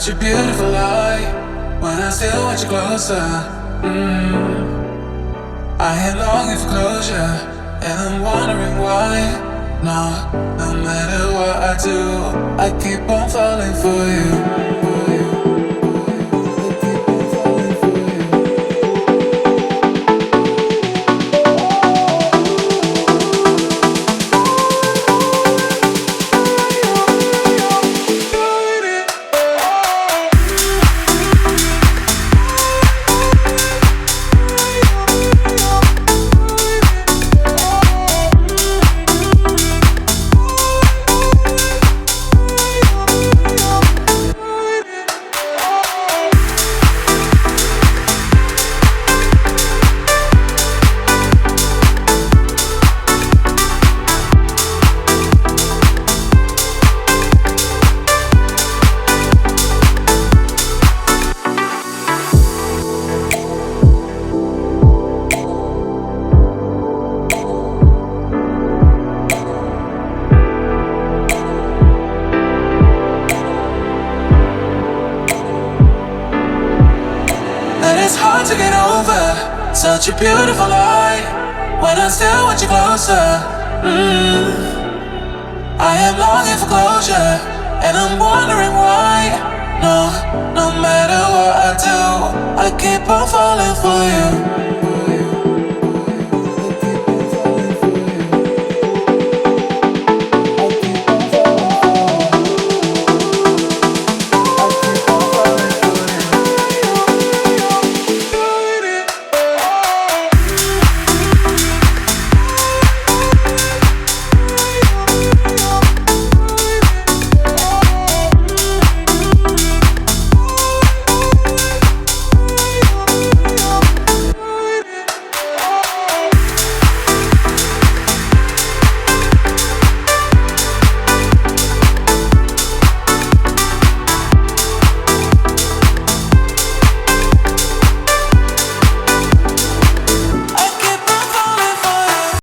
a beautiful lie when I still want you closer. I am longing for closure, and I'm wondering why. No matter what I do, I keep on falling for you. It's hard to get over such a beautiful lie when I still want you closer. I am longing for closure, and I'm wondering why. No matter what I do, I keep on falling for you.